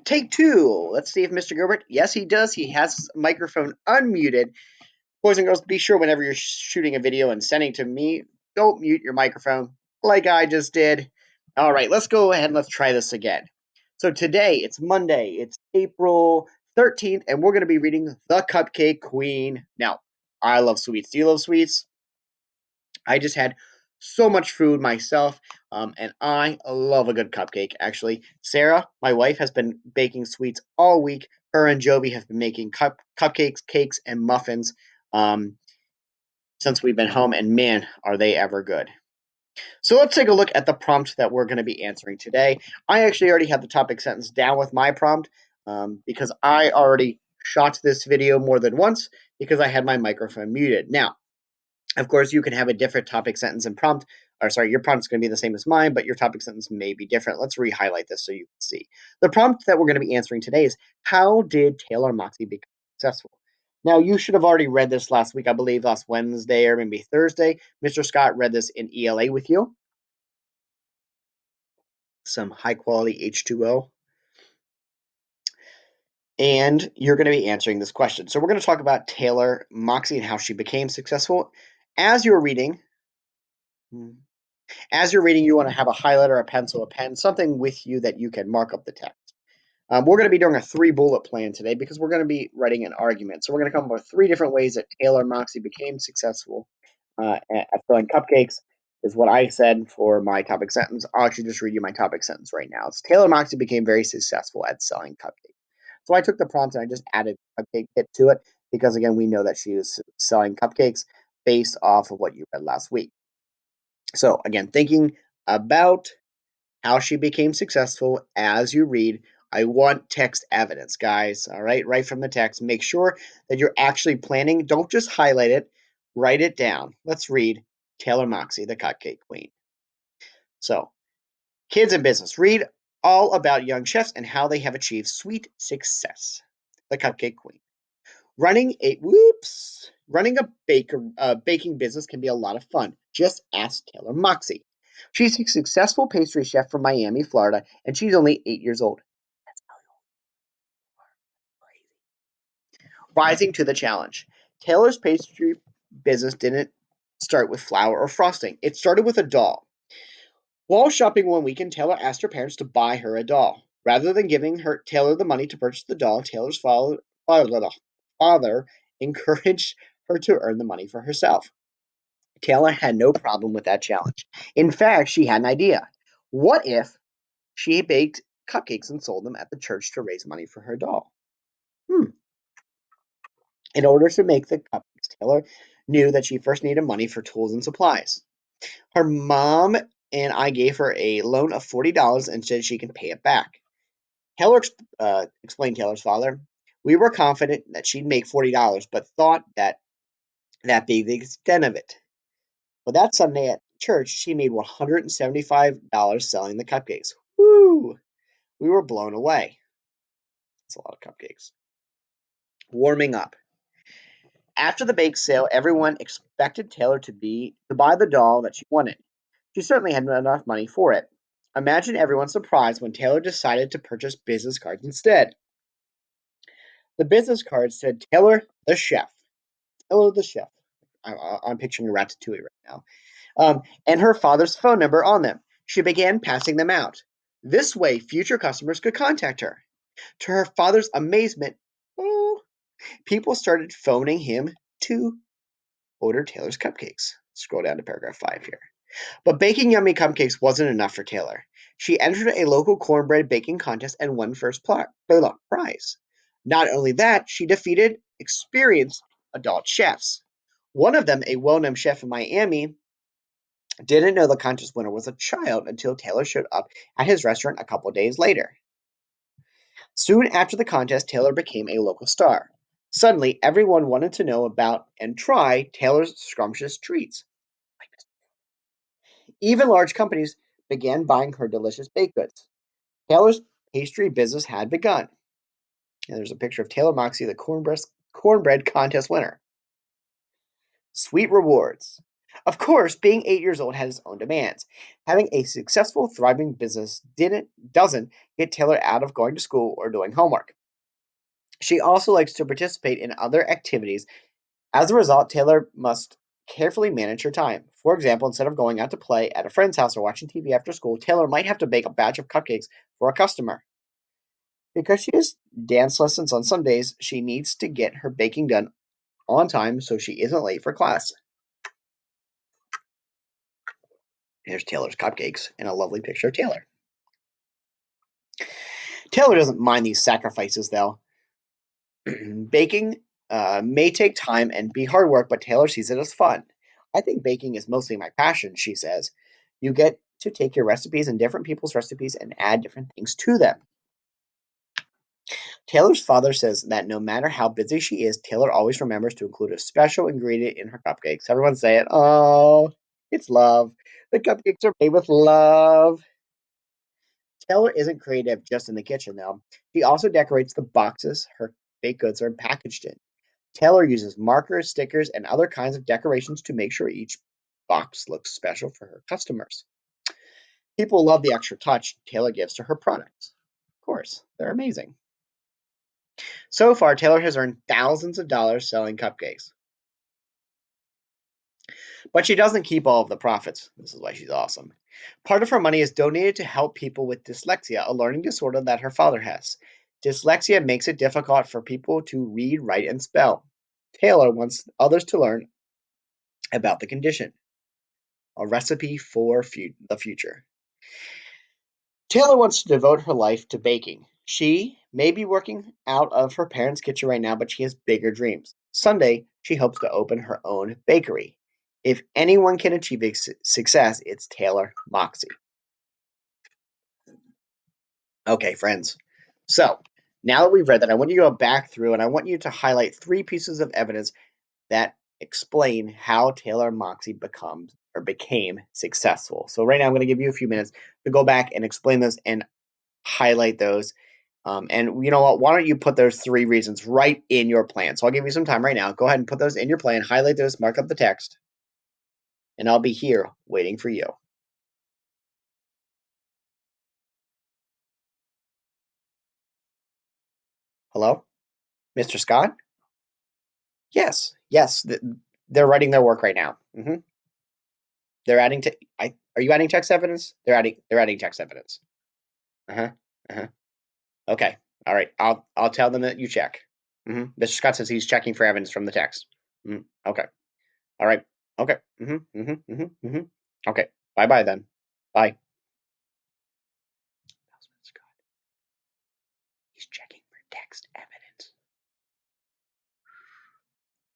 Take two. Let's see if Mr. Gilbert. Yes, he does. He has his microphone unmuted. Boys and girls, be sure whenever you're shooting a video and sending to me, don't mute your microphone like I just did. All right, let's go ahead and let's try this again. So today, it's Monday. It's April 13th, and we're going to be reading The Cupcake Queen. Now, I love sweets. Do you love sweets? I just had so much food myself, and I love a good cupcake. Actually, Sarah, my wife, has been baking sweets all week. Her and Jovi have been making cupcakes, cakes, and muffins um, since we've been home, and man, are they ever good. So let's take a look at the prompt that we're going to be answering today. I actually already have the topic sentence down with my prompt because I already shot this video more than once because I had my microphone muted. Now, of course, you can have a different topic sentence and prompt, or sorry, your prompt's going to be the same as mine, but your topic sentence may be different. Let's re-highlight this so you can see. The prompt that we're going to be answering today is, how did Taylor Moxie become successful? Now, you should have already read this last week, I believe last Wednesday or maybe Thursday. Mr. Scott read this in ELA with you. Some high quality H2O. And you're going to be answering this question. So we're going to talk about Taylor Moxie and how she became successful. As you're reading, you want to have a highlighter, a pencil, a pen, something with you that you can mark up the text. We're going to be doing a 3-bullet plan today because we're going to be writing an argument. So we're going to come up with 3 different ways that Taylor Moxie became successful at selling cupcakes, is what I said for my topic sentence. I'll actually just read you my topic sentence right now. It's Taylor Moxie became very successful at selling cupcakes. So I took the prompt and I just added a cupcake kit to it because, again, we know that she was selling cupcakes based off of what you read last week. So, again, thinking about how she became successful as you read, I want text evidence, guys. All right, right from the text. Make sure that you're actually planning. Don't just highlight it, write it down. Let's read Taylor Moxie, the Cupcake Queen. So, kids in business, read all about young chefs and how they have achieved sweet success. The Cupcake Queen. Running a baking business can be a lot of fun. Just ask Taylor Moxie. She's a successful pastry chef from Miami, Florida, and she's only 8 years old. Rising to the challenge. Taylor's pastry business didn't start with flour or frosting. It started with a doll. While shopping one weekend, Taylor asked her parents to buy her a doll. Rather than giving Taylor the money to purchase the doll, Taylor's father encouraged her to earn the money for herself. Taylor had no problem with that challenge. In fact, she had an idea. What if she baked cupcakes and sold them at the church to raise money for her doll? In order to make the cupcakes, Taylor knew that she first needed money for tools and supplies. Her mom and I gave her a loan of $40 and said she can pay it back. Taylor explained Taylor's father. We were confident that she'd make $40, but thought that be the extent of it. But that Sunday at church, she made $175 selling the cupcakes. Woo! We were blown away. That's a lot of cupcakes. Warming up. After the bake sale, everyone expected Taylor to buy the doll that she wanted. She certainly had enough money for it. Imagine everyone's surprise when Taylor decided to purchase business cards instead. The business cards said Taylor the chef. Taylor the chef. I'm picturing a ratatouille right now. And her father's phone number on them. She began passing them out. This way, future customers could contact her. To her father's amazement, people started phoning him to order Taylor's cupcakes. Scroll down to paragraph 5 here. But baking yummy cupcakes wasn't enough for Taylor. She entered a local cornbread baking contest and won first prize. Not only that, she defeated experienced adult chefs. One of them, a well-known chef in Miami, didn't know the contest winner was a child until Taylor showed up at his restaurant a couple days later. Soon after the contest, Taylor became a local star. Suddenly, everyone wanted to know about and try Taylor's scrumptious treats. Even large companies began buying her delicious baked goods. Taylor's pastry business had begun. And there's a picture of Taylor Moxie, the cornbread contest winner. Sweet rewards. Of course, being 8 years old has its own demands. Having a successful, thriving business doesn't get Taylor out of going to school or doing homework. She also likes to participate in other activities. As a result, Taylor must carefully manage her time. For example, instead of going out to play at a friend's house or watching TV after school, Taylor might have to bake a batch of cupcakes for a customer. Because she has dance lessons on some days, she needs to get her baking done on time so she isn't late for class. Here's Taylor's cupcakes and a lovely picture of Taylor. Taylor doesn't mind these sacrifices, though. Baking may take time and be hard work, but Taylor sees it as fun. I think baking is mostly my passion, she says. You get to take your recipes and different people's recipes and add different things to them. Taylor's father says that no matter how busy she is, Taylor always remembers to include a special ingredient in her cupcakes. Everyone say it. Oh, it's love. The cupcakes are made with love. Taylor isn't creative just in the kitchen, though. She also decorates the boxes her baked goods are packaged in. Taylor uses markers, stickers, and other kinds of decorations to make sure each box looks special for her customers. People love the extra touch Taylor gives to her products. Of course, they're amazing. So far, Taylor has earned thousands of dollars selling cupcakes. But she doesn't keep all of the profits. This is why she's awesome. Part of her money is donated to help people with dyslexia, a learning disorder that her father has. Dyslexia makes it difficult for people to read, write, and spell. Taylor wants others to learn about the condition. A recipe for the future. Taylor wants to devote her life to baking. She may be working out of her parents' kitchen right now, but she has bigger dreams. Someday, she hopes to open her own bakery. If anyone can achieve success, it's Taylor Moxie. Okay, friends. So, now that we've read that, I want you to go back through and I want you to highlight three pieces of evidence that explain how Taylor Moxie became successful. So right now I'm going to give you a few minutes to go back and explain this and highlight those. And you know what? Why don't you put those three reasons right in your plan? So I'll give you some time right now. Go ahead and put those in your plan, highlight those, mark up the text, and I'll be here waiting for you. Hello? Mr. Scott? Yes. Yes. They're writing their work right now. They're adding to are you adding text evidence? They're adding text evidence. Uh-huh. Uh-huh. Okay. All right. I'll tell them that you check. Mr. Scott says he's checking for evidence from the text. Okay. All right. Okay. Okay. Bye bye then. Bye. Scott. He's checking for text evidence.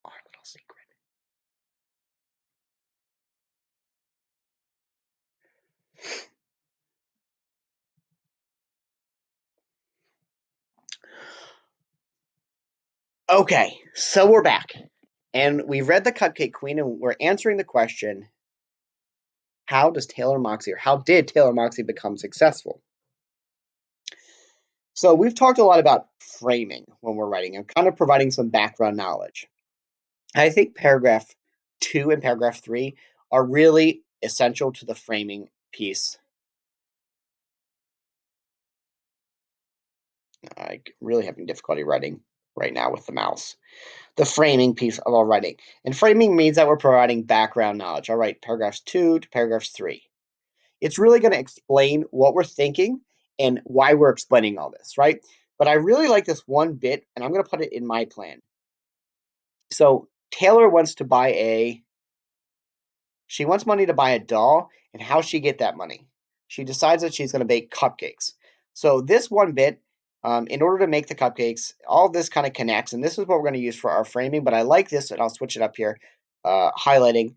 Our little secret. Okay. So we're back. And we've read the Cupcake Queen and we're answering the question, how did Taylor Moxie become successful? So we've talked a lot about framing when we're writing and kind of providing some background knowledge. I think paragraph 2 and paragraph 3 are really essential to the framing piece. I'm really having difficulty writing right now with the mouse. The framing piece of our writing. And framing means that we're providing background knowledge. All right, paragraphs 2 to paragraphs 3. It's really going to explain what we're thinking and why we're explaining all this, right? But I really like this one bit, and I'm going to put it in my plan. So Taylor wants to buy she wants money to buy a doll, and how she get that money? She decides that she's going to bake cupcakes. So this one bit, in order to make the cupcakes, all this kind of connects, and this is what we're going to use for our framing. But I like this, and I'll switch it up here, highlighting.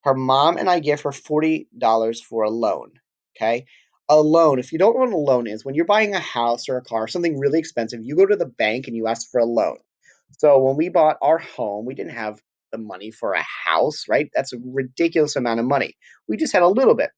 Her mom and I give her $40 for a loan. Okay, a loan. If you don't know what a loan is, when you're buying a house or a car, something really expensive, you go to the bank and you ask for a loan. So when we bought our home, we didn't have the money for a house, right? That's a ridiculous amount of money. We just had a little bit.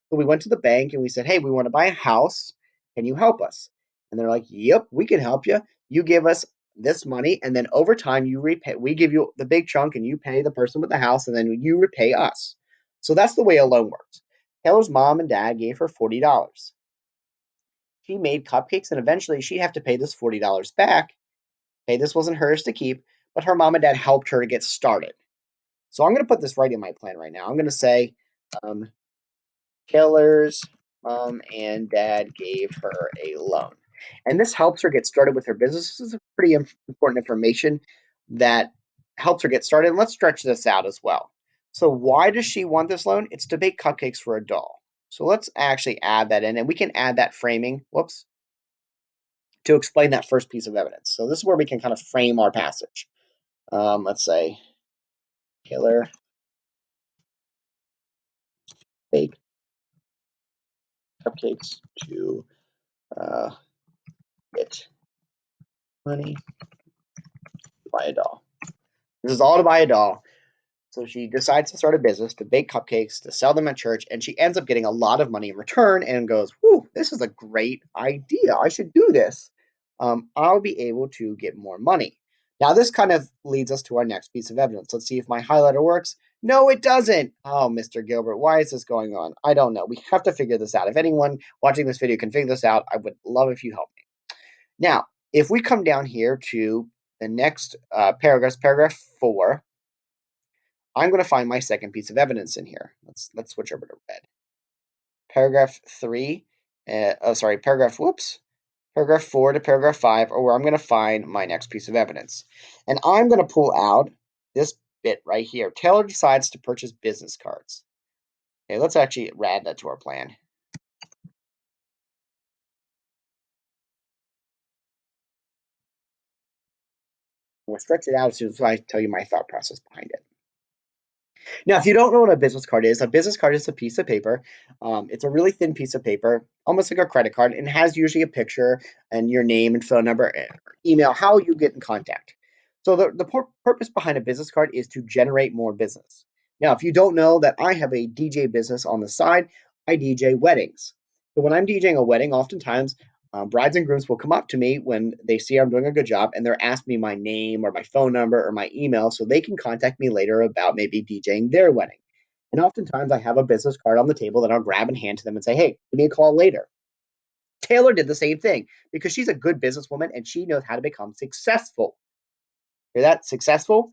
So we went to the bank and we said, "Hey, we want to buy a house. Can you help us?" And they're like, "Yep, we can help you. You give us this money, and then over time you repay. We give you the big chunk, and you pay the person with the house, and then you repay us." So that's the way a loan works. Taylor's mom and dad gave her $40. She made cupcakes and eventually she'd have to pay this $40 back. Okay, this wasn't hers to keep, but her mom and dad helped her to get started. So I'm going to put this right in my plan right now. I'm going to say um, Taylor's mom and dad gave her a loan. And this helps her get started with her business. This is pretty important information that helps her get started. And let's stretch this out as well. So why does she want this loan? It's to bake cupcakes for a doll. So let's actually add that in, and we can add that framing, whoops, to explain that first piece of evidence. So this is where we can kind of frame our passage. Let's say Taylor bake cupcakes to uh, get money to buy a doll. This is all to buy a doll. So she decides to start a business to bake cupcakes, to sell them at church, and she ends up getting a lot of money in return and goes, whew, this is a great idea. I should do this. I'll be able to get more money. Now, this kind of leads us to our next piece of evidence. Let's see if my highlighter works. No, it doesn't. Oh, Mr. Gilbert, why is this going on? I don't know. We have to figure this out. If anyone watching this video can figure this out, I would love if you help me. Now, if we come down here to the next paragraph 4, I'm going to find my second piece of evidence in here. Let's switch over to red. Paragraph 3, paragraph 4 to paragraph 5 are where I'm going to find my next piece of evidence. And I'm going to pull out this bit right here. Taylor decides to purchase business cards. Okay, let's actually add that to our plan. We'll stretch it out as soon as I tell you my thought process behind it. Now, if you don't know what a business card is a piece of paper. It's a really thin piece of paper, almost like a credit card, and has usually a picture and your name and phone number, and email, how you get in contact. So the purpose behind a business card is to generate more business. Now, if you don't know that I have a DJ business on the side, I DJ weddings. So when I'm DJing a wedding, oftentimes brides and grooms will come up to me when they see I'm doing a good job and they're asking me my name or my phone number or my email so they can contact me later about maybe DJing their wedding. And oftentimes I have a business card on the table that I'll grab and hand to them and say, hey, give me a call later. Taylor did the same thing because she's a good businesswoman and she knows how to become successful. Hear that? Successful?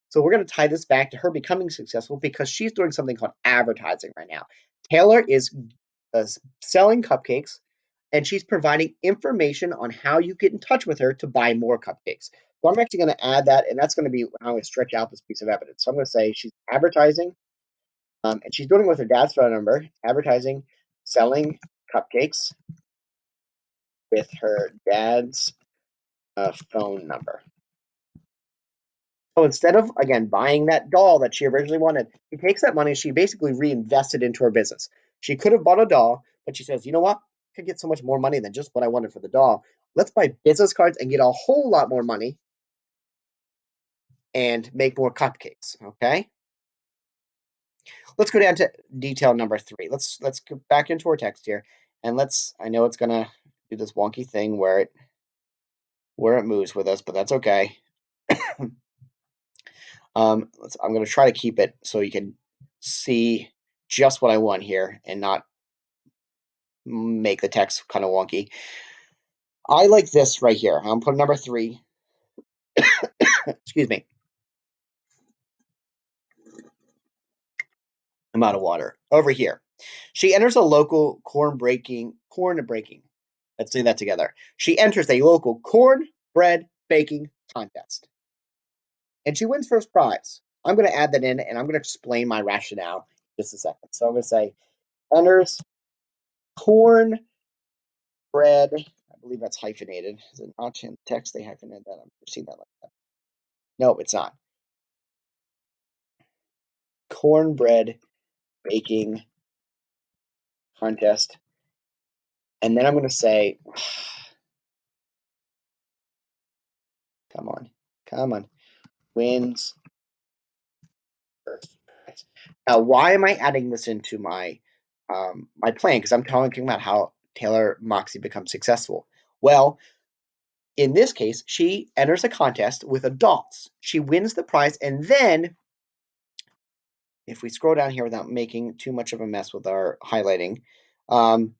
So we're going to tie this back to her becoming successful because she's doing something called advertising right now. Taylor is selling cupcakes and she's providing information on how you get in touch with her to buy more cupcakes. So I'm actually going to add that, and that's going to be how I'm going to stretch out this piece of evidence. So I'm going to say she's advertising, and she's doing it with her dad's phone number, advertising, selling cupcakes with her dad's phone number. So instead of, again, buying that doll that she originally wanted, she takes that money, she basically reinvested into her business. She could have bought a doll, but she says, you know what? I could get so much more money than just what I wanted for the doll. Let's buy business cards and get a whole lot more money and make more cupcakes. Okay. Let's go down to detail number 3. Let's go back into our text here, and I know it's gonna do this wonky thing where it moves with us, but that's okay. I'm gonna try to keep it so you can see just what I want here and not make the text kind of wonky. I like this right here. I'm putting number 3. Excuse me. I'm out of water. Over here. She enters a local corn breaking. Let's say that together. She enters a local cornbread baking contest. And she wins first prize. I'm going to add that in and I'm going to explain my rationale in just a second. So I'm going to say enters cornbread. I believe that's hyphenated. Is it not in text? They hyphenated that. I've never seen that like that. No, it's not. Cornbread baking contest. And then I'm going to say, come on, wins first prize. Now, why am I adding this into my plan? Because I'm talking about how Taylor Moxie becomes successful. Well, in this case, she enters a contest with adults. She wins the prize, and then if we scroll down here without making too much of a mess with our highlighting, um,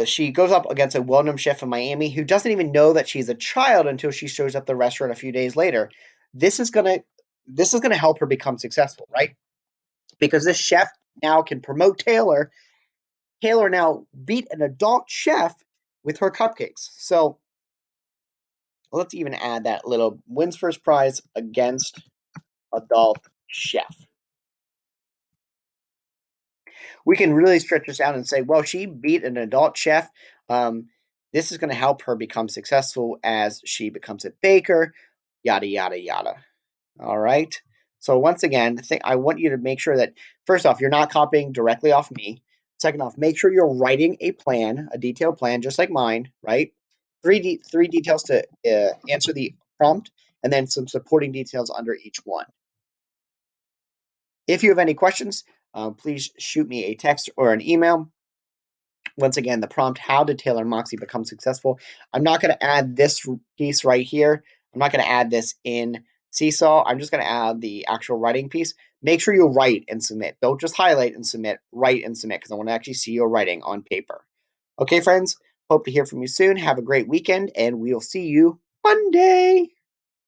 she goes up against a well-known chef in Miami who doesn't even know that she's a child until she shows up at the restaurant a few days later. This is gonna this is gonna help her become successful, right? Because this chef now can promote Taylor. Taylor now beat an adult chef with her cupcakes. So let's even add that little wins first prize against adult chef. We can really stretch this out and say, well, she beat an adult chef. Um, this is going to help her become successful as she becomes a baker, yada, yada, yada. All right. So, once again, I want you to make sure that, first off, you're not copying directly off me. Second off, make sure you're writing a plan, a detailed plan, just like mine, right? Three details to answer the prompt, and then some supporting details under each one. If you have any questions, please shoot me a text or an email. Once again, the prompt, how did Taylor and Moxie become successful? I'm not going to add this piece right here. I'm not going to add this in Seesaw. I'm just going to add the actual writing piece. Make sure you write and submit. Don't just highlight and submit, write and submit, because I want to actually see your writing on paper. Okay, friends, hope to hear from you soon. Have a great weekend, and we'll see you Monday.